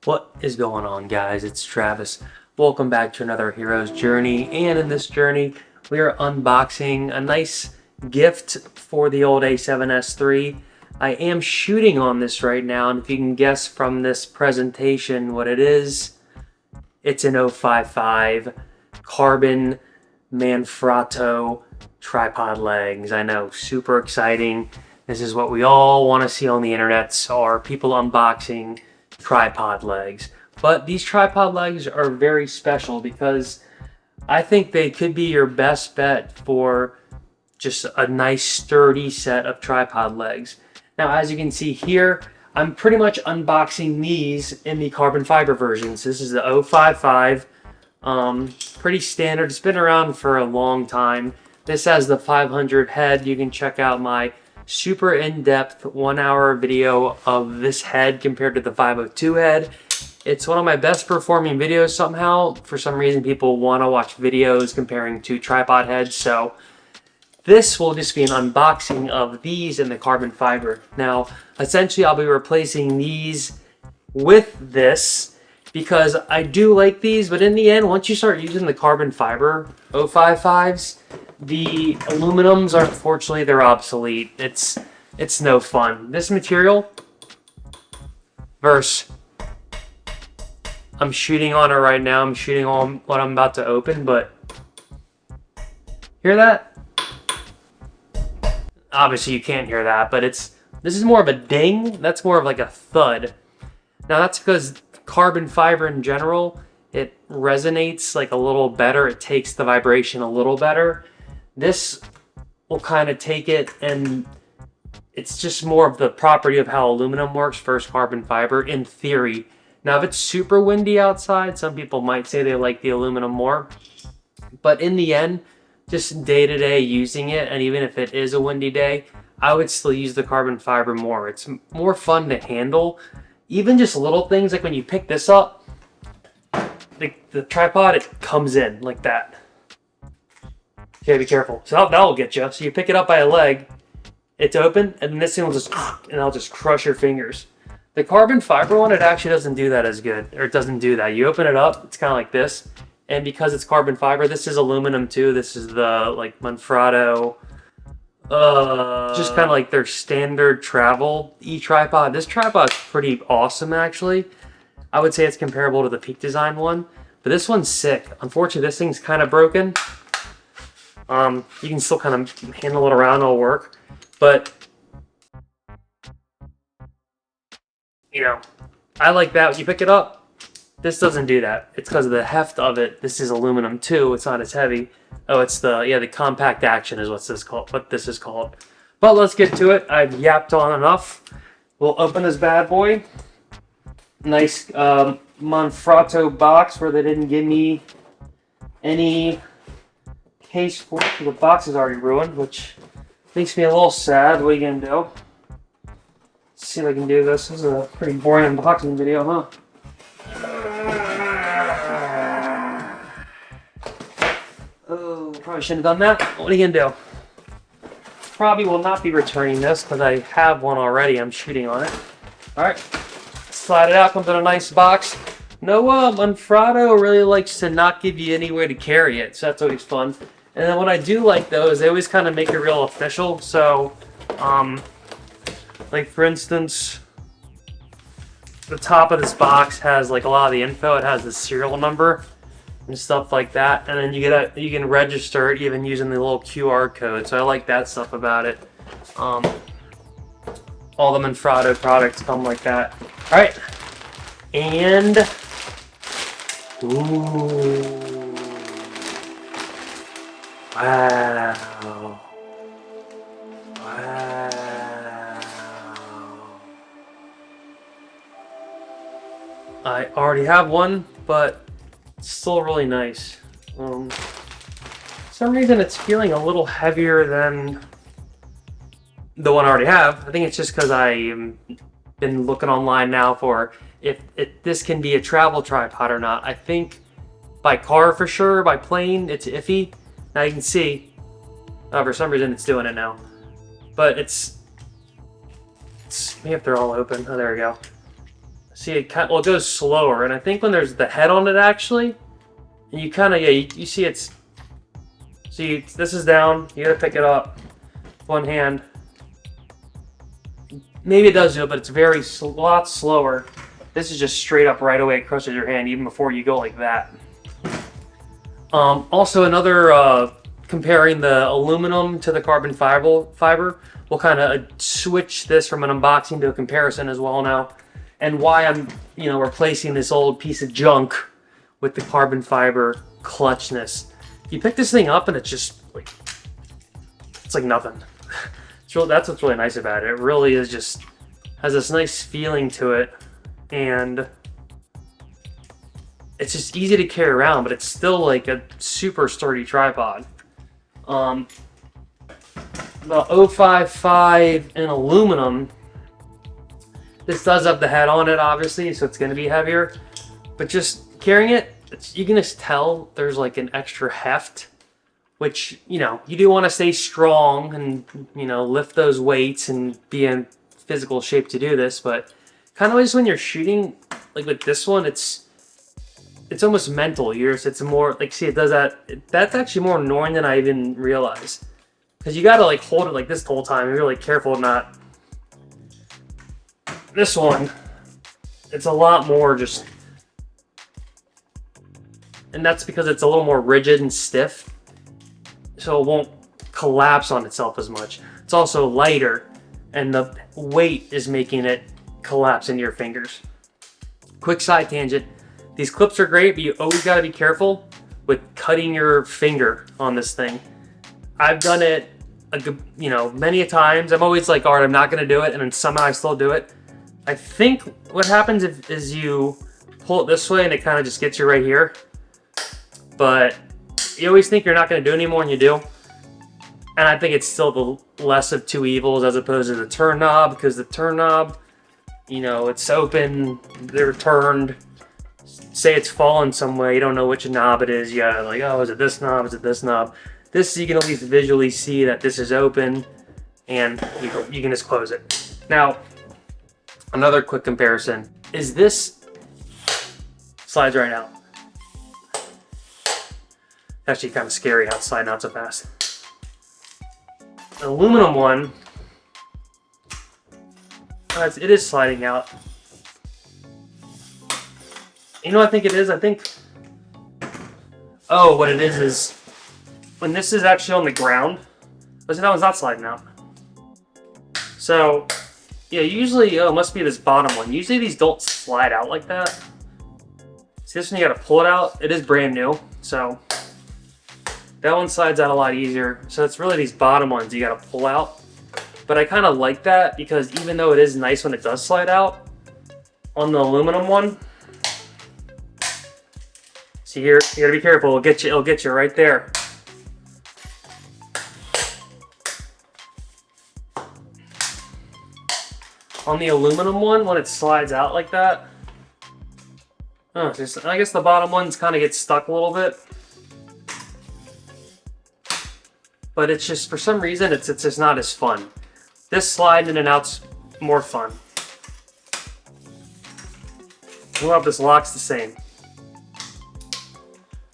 What is going on, guys? It's Travis. Welcome back to another hero's journey, and in this journey we are unboxing a nice gift for the old A7S III. I am shooting on this right now, and if you can guess from this presentation what it is, it's an 055 carbon Manfrotto tripod legs. I know, super exciting. This is what we all want to see on the internet, are people unboxing tripod legs. But these tripod legs are very special because I think they could be your best bet for just a nice sturdy set of tripod legs. Now, as you can see here, I'm pretty much unboxing these in the carbon fiber versions. This is the 055, pretty standard. It's been around for a long time. This has the 500 head. You can check out my super in-depth 1-hour video of this head compared to the 502 head. It's one of my best performing videos somehow. For some reason, people want to watch videos comparing two tripod heads, so this will just be an unboxing of these in the carbon fiber. Now, essentially, I'll be replacing these with this because I do like these, but in the end, once you start using the carbon fiber 055s, the aluminums are, unfortunately, they're obsolete. It's no fun. This material versus I'm shooting on it right now. I'm shooting on what I'm about to open, but hear that? Obviously you can't hear that, but this is more of a ding. That's more of like a thud. Now that's because carbon fiber in general, it resonates like a little better. It takes the vibration a little better. This will kind of take it, and it's just more of the property of how aluminum works versus carbon fiber in theory. Now, if it's super windy outside, some people might say they like the aluminum more. But in the end, just day-to-day using it, and even if it is a windy day, I would still use the carbon fiber more. It's more fun to handle. Even just little things, like when you pick this up, the tripod, it comes in like that. Okay, be careful. So that'll get you. So you pick it up by a leg, it's open, and then this thing will just, and I'll just crush your fingers. The carbon fiber one, it actually doesn't do that as good, or it doesn't do that. You open it up, it's kind of like this, and because it's carbon fiber, this is aluminum too. This is the like Manfrotto, just kind of like their standard travel tripod. This tripod's pretty awesome actually. I would say it's comparable to the Peak Design one, but this one's sick. Unfortunately, this thing's kind of broken. You can still kind of handle it around, it'll work, but you know, I like that. When you pick it up, this doesn't do that. It's because of the heft of it. This is aluminum too. It's not as heavy. Oh, it's the compact action is what this is called. But let's get to it. I've yapped on enough. We'll open this bad boy. Nice Manfrotto box where they didn't give me any case for it. The box is already ruined, which makes me a little sad. What are you gonna do? Let's see if I can do this. This is a pretty boring unboxing video, huh? Oh, probably shouldn't have done that. What are you gonna do? Probably will not be returning this because I have one already. I'm shooting on it. Alright. Slide it out. Comes in a nice box. No, Manfrotto really likes to not give you any way to carry it, so that's always fun. And then what I do like though is they always kind of make it real official. So, like for instance, the top of this box has like a lot of the info. It has the serial number and stuff like that, and then you can register it even using the little QR code. So I like that stuff about it. All the Manfrotto products come like that. All right, and ooh, wow. Wow. I already have one, but it's still really nice. For some reason it's feeling a little heavier than the one I already have. I think it's just because I've been looking online now for if this can be a travel tripod or not. I think by car for sure, by plane it's iffy. Now you can see, for some reason it's doing it now. But it's maybe if they're all open. Oh, there we go. See, well, it goes slower, and I think when there's the head on it actually, and you kind of, yeah, you see it's, see, this is down, you gotta pick it up with one hand. Maybe it does do it, but it's a lot slower. This is just straight up right away, it crushes your hand even before you go like that. Also another, comparing the aluminum to the carbon fiber, we'll kind of switch this from an unboxing to a comparison as well now. And why I'm, replacing this old piece of junk with the carbon fiber clutchness. You pick this thing up and it's just like, it's like nothing. That's what's really nice about it. It really is just, has this nice feeling to it, and it's just easy to carry around, but it's still like a super sturdy tripod. The 055 in aluminum, this does have the head on it obviously, so it's going to be heavier, but just carrying it, you can just tell there's like an extra heft, which, you do want to stay strong and, lift those weights and be in physical shape to do this, but kind of just when you're shooting, like with this one, it's almost mental. It's more like, see, it does that. That's actually more annoying than I even realized, because you got to like hold it like this the whole time and be really careful not. This one, it's a lot more just, and that's because it's a little more rigid and stiff, so it won't collapse on itself as much. It's also lighter, and the weight is making it collapse into your fingers. Quick side tangent. These clips are great, but you always got to be careful with cutting your finger on this thing. I've done it, many a times. I'm always like, all right, I'm not going to do it, and then somehow I still do it. I think what happens is you pull it this way, and it kind of just gets you right here. But you always think you're not going to do any more, and you do. And I think it's still the less of two evils as opposed to the turn knob, because the turn knob, it's open, they're turned. Say it's fallen some way, you don't know which knob it is. You gotta like, oh, is it this knob? Is it this knob? This, you can at least visually see that this is open, and you can just close it. Now, another quick comparison is this slides right out. Actually, kind of scary how it's sliding out so fast. The aluminum one, it is sliding out. You know what I think it is? I think, what it is when this is actually on the ground, listen, that one's not sliding out. So, yeah, usually, it must be this bottom one. Usually these don't slide out like that. See, this one you gotta pull it out. It is brand new, so that one slides out a lot easier. So it's really these bottom ones you gotta pull out. But I kind of like that, because even though it is nice when it does slide out, on the aluminum one, see here, you gotta be careful. It'll get you right there. On the aluminum one, when it slides out like that, I guess the bottom ones kind of get stuck a little bit. But it's just, for some reason, it's just not as fun. This slide in and out's more fun. I love this lock's the same.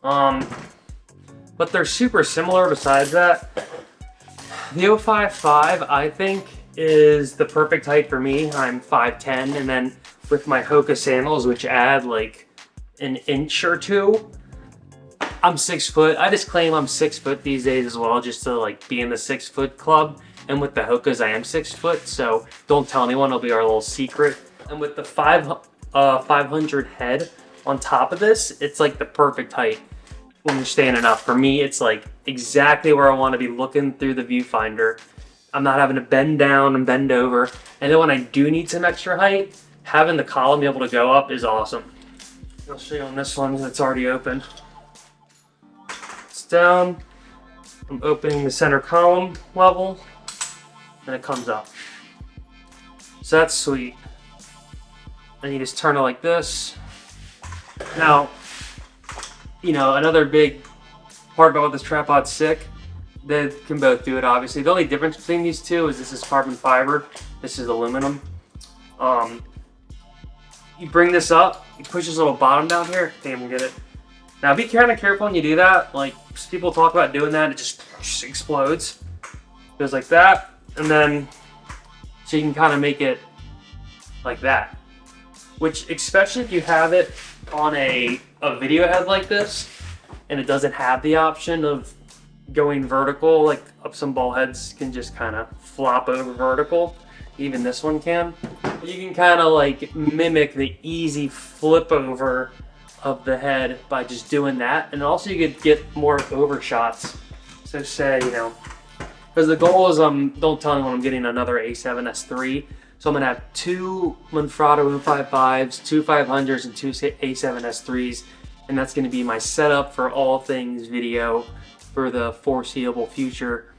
But they're super similar besides that. The 055, I think, is the perfect height for me. I'm 5'10", and then with my Hoka sandals, which add like an inch or two, I'm 6 foot. I just claim I'm 6 foot these days as well, just to like be in the 6 foot club. And with the Hokas, I am 6 foot, so don't tell anyone, it'll be our little secret. And with the 500 head on top of this, it's like the perfect height when you're standing up. For me, it's like exactly where I want to be looking through the viewfinder. I'm not having to bend down and bend over. And then when I do need some extra height, having the column be able to go up is awesome. I'll show you on this one that's already open. It's down. I'm opening the center column level, and it comes up. So that's sweet. And you just turn it like this. Now, another big part about what this tripod's sick, they can both do it, obviously. The only difference between these two is this is carbon fiber, this is aluminum. you bring this up, you push this little bottom down here, damn, get it. Now be kind of careful when you do that. Like people talk about doing that, it just explodes. Goes like that, and then so you can kind of make it like that. Which, especially if you have it on a video head like this, and it doesn't have the option of going vertical, like some ball heads can just kind of flop over vertical. Even this one can. You can kind of like mimic the easy flip over of the head by just doing that, and also you could get more overshots. So say, you know, because the goal is don't tell anyone I'm getting another A7S3. So I'm gonna have 2 Manfrotto 055s, 2 500s, and 2 A7S3s, and that's gonna be my setup for all things video for the foreseeable future.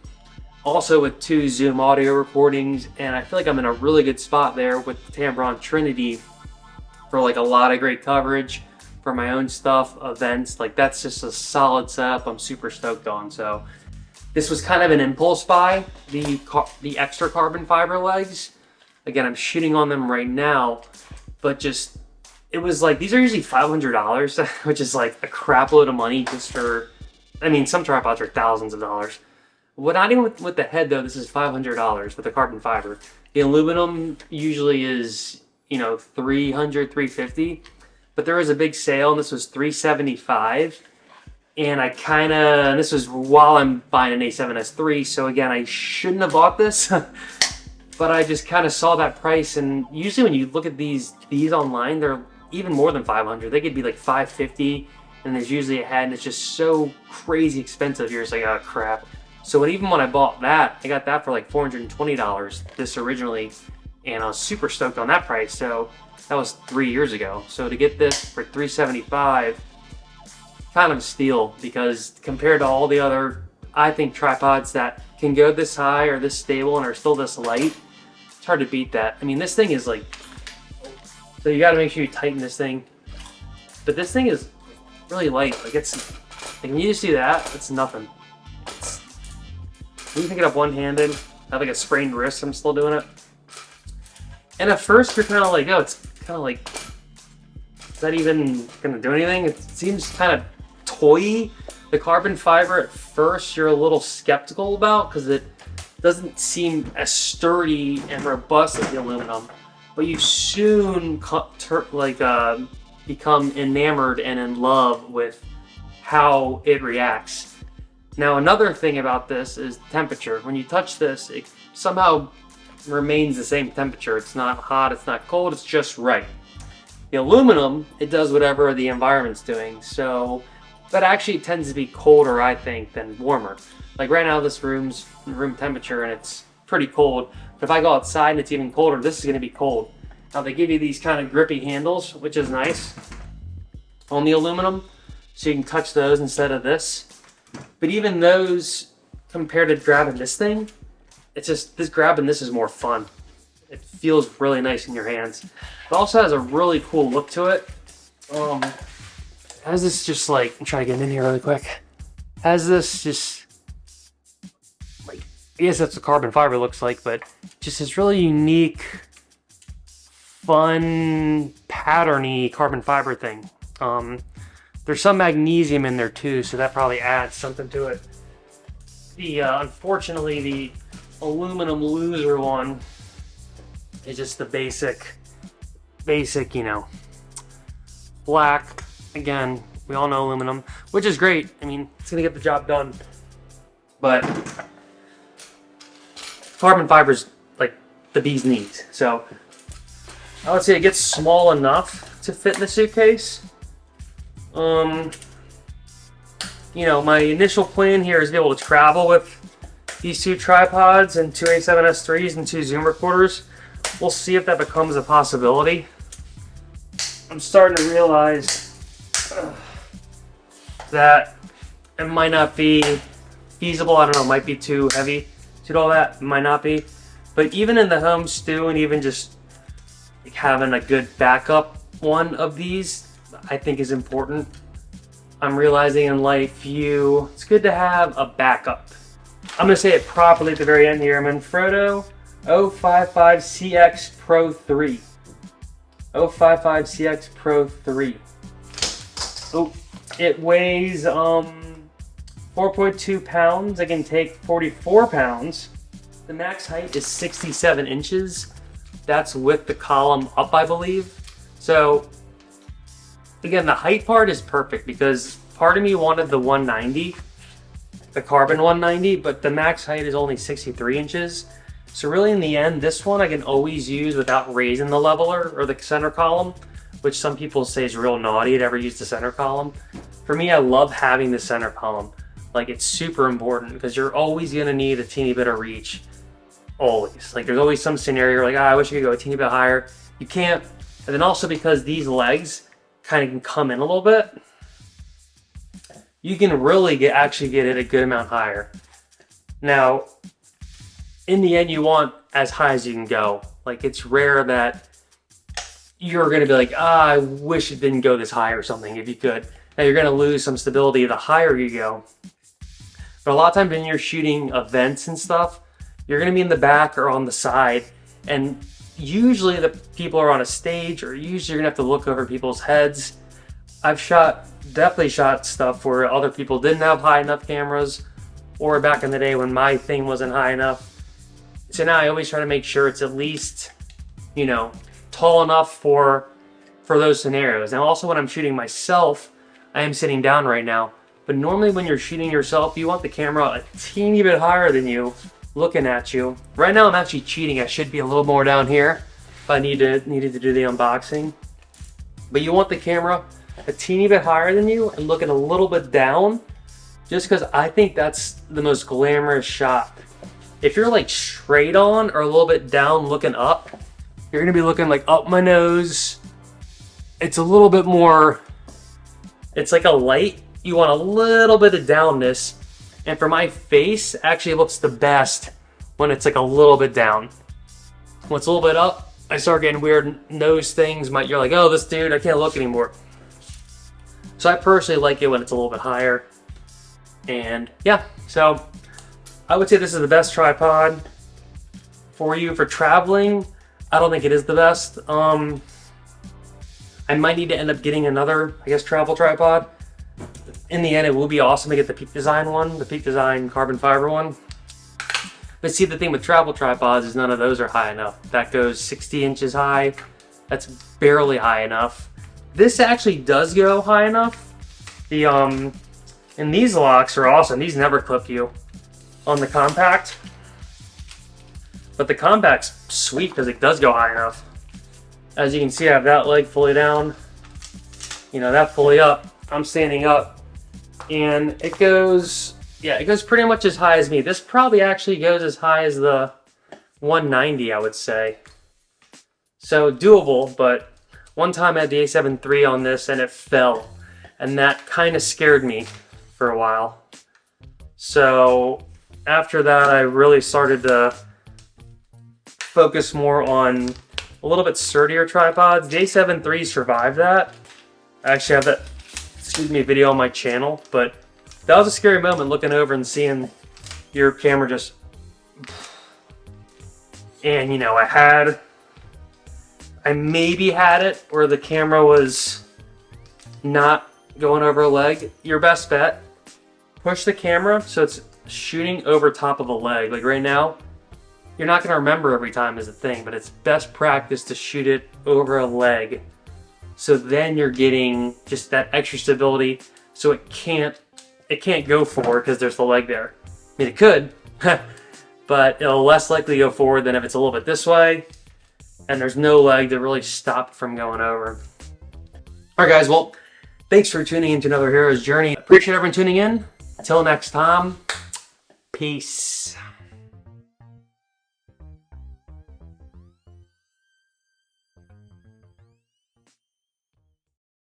Also with 2 Zoom audio recordings, and I feel like I'm in a really good spot there with the Tamron Trinity for like a lot of great coverage for my own stuff, events. Like that's just a solid setup I'm super stoked on. So this was kind of an impulse buy, the extra carbon fiber legs. Again, I'm shitting on them right now, but just, it was like, these are usually $500, which is like a crap load of money just for, I mean, some tripods are thousands of dollars. Well, not even with the head though, this is $500 with the carbon fiber. The aluminum usually is, you know, $300, $350, but there was a big sale and this was $375. And this was while I'm buying an A7S3, so again, I shouldn't have bought this, but I just kind of saw that price, and usually when you look at these online, they're even more than 500. They could be like 550, and there's usually a head, and it's just so crazy expensive. You're just like, oh crap. So even when I bought that, I got that for like $420, this originally, and I was super stoked on that price. So that was 3 years ago. So to get this for $375, kind of a steal, because compared to all the other, I think, tripods that can go this high or this stable and are still this light, it's hard to beat that. I mean, this thing is like, so you got to make sure you tighten this thing, but this thing is really light. Like it's, like when you just do that, it's nothing. You can pick it up one-handed. I have like a sprained wrist, I'm still doing it. And at first you're kind of like, oh, it's kind of like, is that even gonna do anything? It seems kind of toy. The carbon fiber at first you're a little skeptical about because it doesn't seem as sturdy and robust as the aluminum, but you soon become enamored and in love with how it reacts. Now another thing about this is temperature. When you touch this, it somehow remains the same temperature. It's not hot, it's not cold, it's just right. The aluminum, it does whatever the environment's doing, so that actually tends to be colder, I think, than warmer. Like right now, this room's room temperature and it's pretty cold, but if I go outside and it's even colder, this is gonna be cold. Now they give you these kind of grippy handles, which is nice on the aluminum, so you can touch those instead of this. But even those, compared to grabbing this thing, it's just, grabbing this is more fun. It feels really nice in your hands. It also has a really cool look to it. Has this just like, I'm trying to get in here really quick. Has this just, like, I guess that's what carbon fiber looks like, but just this really unique, fun, patterny carbon fiber thing. There's some magnesium in there too, so that probably adds something to it. Unfortunately, the aluminum loser one is just the basic, you know, black. Again, we all know aluminum, which is great. I mean, it's gonna get the job done. But carbon fiber's like the bee's knees. So I would say it gets small enough to fit in the suitcase. You know, my initial plan here is to be able to travel with these 2 tripods and 2 A7S3s and 2 Zoom recorders. We'll see if that becomes a possibility. I'm starting to realize that it might not be feasible. I don't know, it might be too heavy to do all that. It might not be. But even in the home stew, and even just like having a good backup one of these, I think is important. I'm realizing in life, it's good to have a backup. I'm gonna say it properly at the very end here. Manfrotto 055 CX Pro 3. 055CX Pro 3. Oh, it weighs 4.2 pounds. I can take 44 pounds. The max height is 67 inches. That's with the column up, I believe. So again, the height part is perfect because part of me wanted the 190, the carbon 190, but the max height is only 63 inches. So really in the end, this one I can always use without raising the leveler or the center column, which some people say is real naughty to ever use the center column. For me, I love having the center column. Like, it's super important because you're always gonna need a teeny bit of reach. Always. Like, there's always some scenario like, I wish I could go a teeny bit higher. You can't. And then also because these legs kind of can come in a little bit, you can really actually get it a good amount higher. Now, in the end, you want as high as you can go. Like, it's rare that you're going to be like, I wish it didn't go this high or something, if you could. Now, you're going to lose some stability the higher you go. But a lot of times when you're shooting events and stuff, you're going to be in the back or on the side. And usually the people are on a stage, or usually you're going to have to look over people's heads. I've definitely shot stuff where other people didn't have high enough cameras, or back in the day when my thing wasn't high enough. So now I always try to make sure it's at least, you know, tall enough for those scenarios. Now also when I'm shooting myself, I am sitting down right now, but normally when you're shooting yourself, you want the camera a teeny bit higher than you, looking at you. Right now I'm actually cheating. I should be a little more down here if I needed to do the unboxing. But you want the camera a teeny bit higher than you and looking a little bit down, just because I think that's the most glamorous shot. If you're like straight on or a little bit down looking up, you're gonna be looking like up my nose. It's a little bit more, it's like a light. You want a little bit of downness. And for my face, actually it looks the best when it's like a little bit down. When it's a little bit up, I start getting weird nose things. You're like, oh, this dude, I can't look anymore. So I personally like it when it's a little bit higher. And yeah, so I would say this is the best tripod for you for traveling. I don't think it is the best. I might need to end up getting another, I guess, travel tripod. In the end, it will be awesome to get the Peak Design one, the Peak Design carbon fiber one. But see, the thing with travel tripods is none of those are high enough. That goes 60 inches high. That's barely high enough. This actually does go high enough. And these locks are awesome. These never clip you on the compact. But the compact's sweet because it does go high enough. As you can see, I have that leg fully down. You know, that fully up. I'm standing up. And it goes, yeah, it goes pretty much as high as me. This probably actually goes as high as the 190, I would say. So doable, but one time I had the A7 III on this and it fell. And that kind of scared me for a while. So after that, I really started to focus more on a little bit sturdier tripods. The A7 III survived that. I actually have that, video on my channel, but that was a scary moment looking over and seeing your camera just, and you know, I maybe had it where the camera was not going over a leg. Your best bet, push the camera so it's shooting over top of a leg. Like right now, you're not gonna remember every time is a thing, but it's best practice to shoot it over a leg. So then you're getting just that extra stability, so it can't go forward because there's the leg there. I mean, it could, but it'll less likely go forward than if it's a little bit this way, and there's no leg to really stop it from going over. All right, guys, well, thanks for tuning into another Hero's Journey. Appreciate everyone tuning in. Until next time, peace.